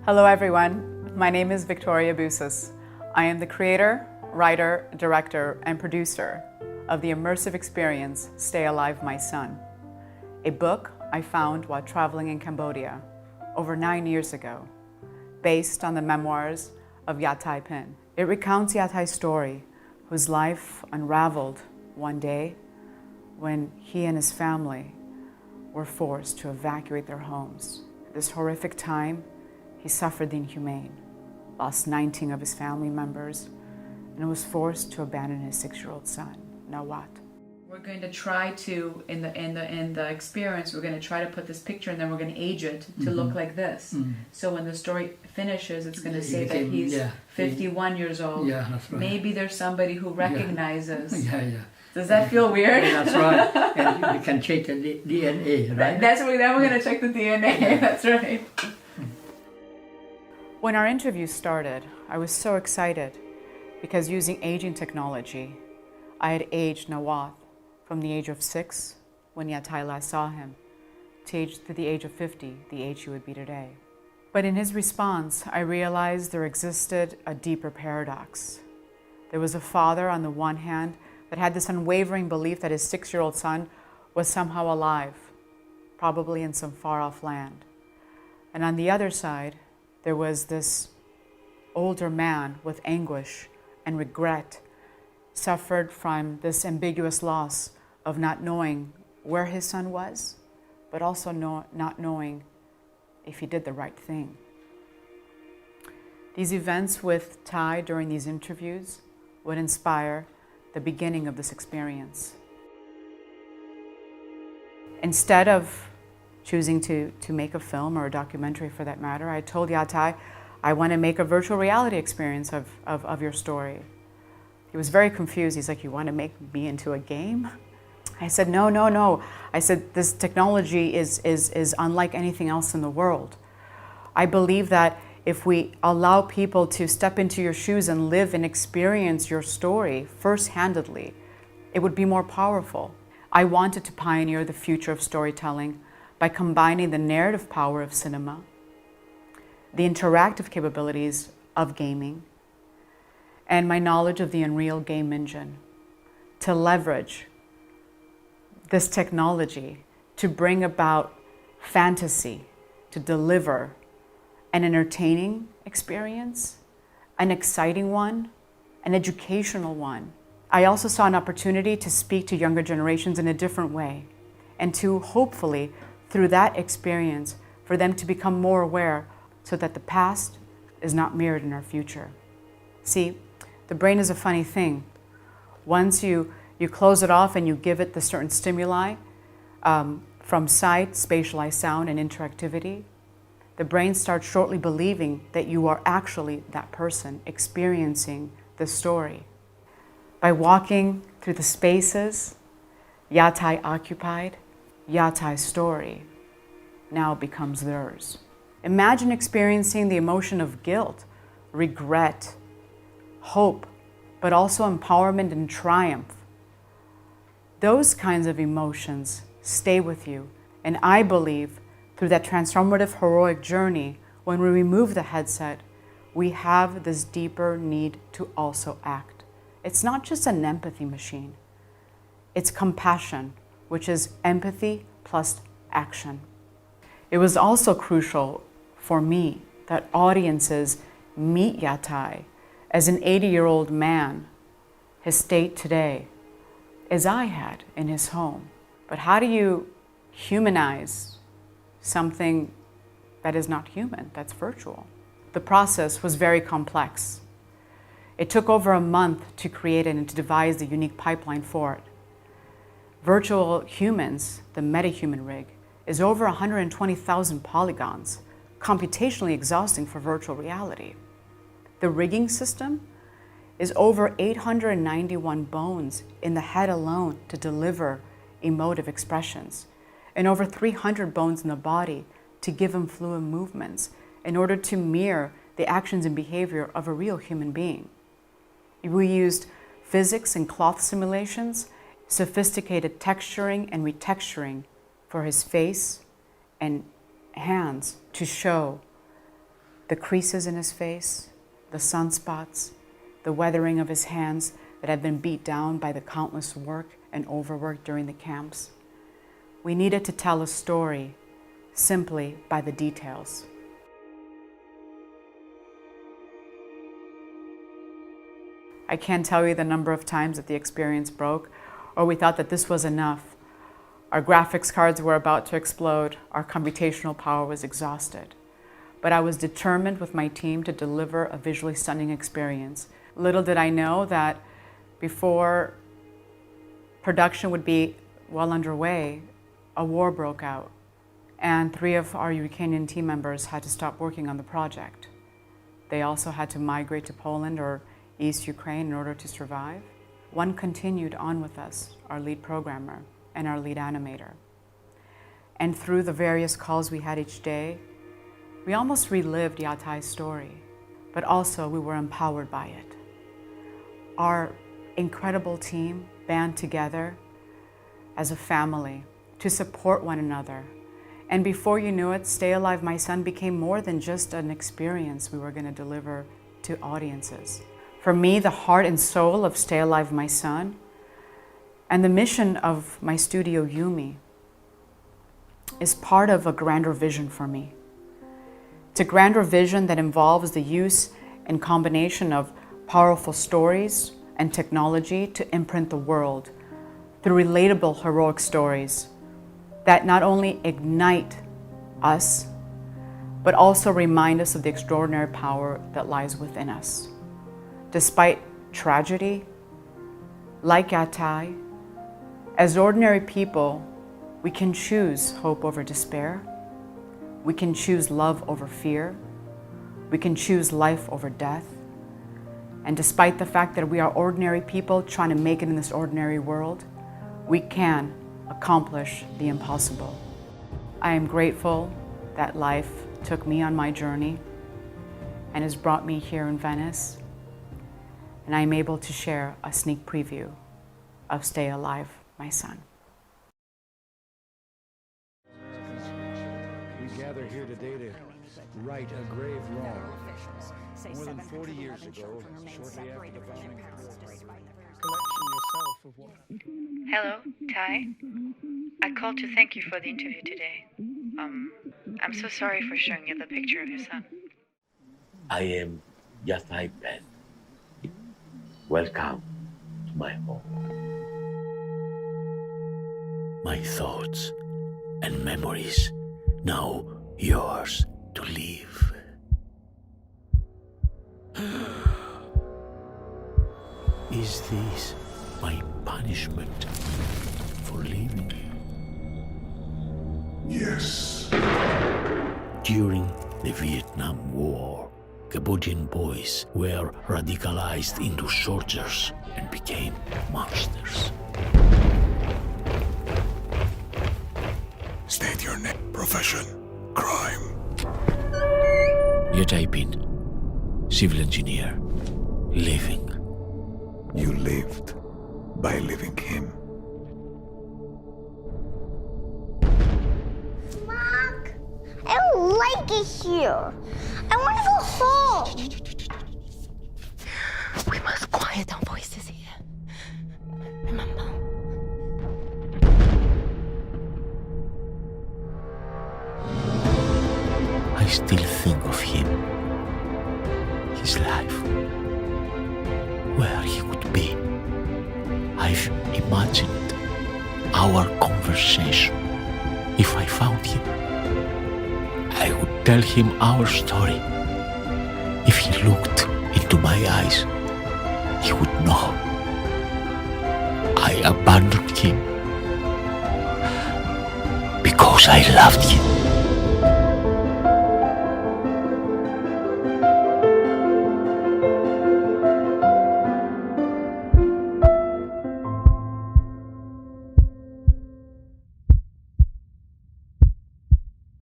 Hello everyone, my name is Victoria Bousis. I am the creator, writer, director, and producer of the immersive experience Stay Alive, My Son, a book I found while traveling in Cambodia over 9 years ago, based on the memoirs of Yathay Pin. It recounts Yathay's story, whose life unraveled one day when he and his family were forced to evacuate their homes. At this horrific time, he suffered the inhumane, lost 19 of his family members, and was forced to abandon his 6-year-old son. Now what? We're going to try to, in the experience, we're going to try to put this picture and then we're going to age it to look like this. So when the story finishes, it's going to say that he's 51 years old. Yeah, that's right. Maybe there's somebody who recognizes. Yeah. Does that feel weird? Yeah, that's right. And we can check the DNA, right? Then we're going to check the DNA. That's right. When our interview started, I was so excited because using aging technology, I had aged Nawath from the age of 6, when Yathay last saw him, to the age of 50, the age he would be today. But in his response, I realized there existed a deeper paradox. There was a father on the one hand that had this unwavering belief that his 6-year-old son was somehow alive, probably in some far-off land. And on the other side, there was this older man with anguish and regret, suffered from this ambiguous loss of not knowing where his son was, but also not knowing if he did the right thing. These events with Thay during these interviews would inspire the beginning of this experience. Instead of choosing to make a film or a documentary for that matter, I told Yathay, I want to make a virtual reality experience of your story. He was very confused. He's like, you want to make me into a game? I said, no. I said, this technology is unlike anything else in the world. I believe that if we allow people to step into your shoes and live and experience your story first-handedly, it would be more powerful. I wanted to pioneer the future of storytelling by combining the narrative power of cinema, the interactive capabilities of gaming, and my knowledge of the Unreal game engine to leverage this technology to bring about fantasy, to deliver an entertaining experience, an exciting one, an educational one. I also saw an opportunity to speak to younger generations in a different way and to hopefully, through that experience, for them to become more aware so that the past is not mirrored in our future. See, the brain is a funny thing. Once you close it off and you give it the certain stimuli from sight, spatialized sound, and interactivity, the brain starts shortly believing that you are actually that person experiencing the story. By walking through the spaces Yathay occupied, Yathay's story now becomes theirs. Imagine experiencing the emotion of guilt, regret, hope, but also empowerment and triumph. Those kinds of emotions stay with you, and I believe through that transformative, heroic journey, when we remove the headset, we have this deeper need to also act. It's not just an empathy machine. It's compassion, which is empathy plus action. It was also crucial for me that audiences meet Yathay as an 80-year-old man, his state today, as I had in his home. But how do you humanize something that is not human, that's virtual? The process was very complex. It took over a month to create it and to devise the unique pipeline for it. Virtual humans, the metahuman rig, is over 120,000 polygons, computationally exhausting for virtual reality. The rigging system is over 891 bones in the head alone to deliver emotive expressions, and over 300 bones in the body to give them fluid movements in order to mirror the actions and behavior of a real human being. We used physics and cloth simulations, sophisticated texturing and retexturing for his face and hands to show The creases in his face, the sunspots, the weathering of his hands that had been beat down by the countless work and overwork during the camps. We needed to tell a story simply by the details. I can't tell you the number of times that the experience broke, or we thought that this was enough. Our graphics cards were about to explode, our computational power was exhausted. But I was determined with my team to deliver a visually stunning experience. Little did I know that before production would be well underway, a war broke out, and 3 of our Ukrainian team members had to stop working on the project. They also had to migrate to Poland or East Ukraine in order to survive. One continued on with us, our lead programmer and our lead animator. And through the various calls we had each day, we almost relived Yathay's story, but also we were empowered by it. Our incredible team band together as a family to support one another. And before you knew it, Stay Alive, My Son became more than just an experience we were going to deliver to audiences. For me, the heart and soul of Stay Alive, My Son, and the mission of my studio, Yumi, is part of a grander vision for me. It's a grander vision that involves the use and combination of powerful stories and technology to imprint the world through relatable, heroic stories that not only ignite us, but also remind us of the extraordinary power that lies within us. Despite tragedy, like Yathay, as ordinary people, we can choose hope over despair. We can choose love over fear. We can choose life over death. And despite the fact that we are ordinary people trying to make it in this ordinary world, we can accomplish the impossible. I am grateful that life took me on my journey and has brought me here in Venice, and I am able to share a sneak preview of Stay Alive, My Son. We gather here today to right a grave wrong. More than 40 years ago, shortly after the bombing of collection yourself of what? Hello, Ty. I called to thank you for the interview today. I'm so sorry for showing you the picture of your son. I am Yathay Ben. Welcome to my home. My thoughts and memories, now yours to live. Is this my punishment for living? Yes. During the Vietnam War, Cambodian boys were radicalized into soldiers and became monsters. State your name, profession, crime. Yathay Ben, civil engineer, living. You lived by living him. Mark, I don't like it here. I want to go home. We must quiet down voices here. Remember? I still think of him, his life, where he would be. I've imagined our conversation. If I found him, I would tell him our story. If he looked into my eyes, he would know I abandoned him because I loved him.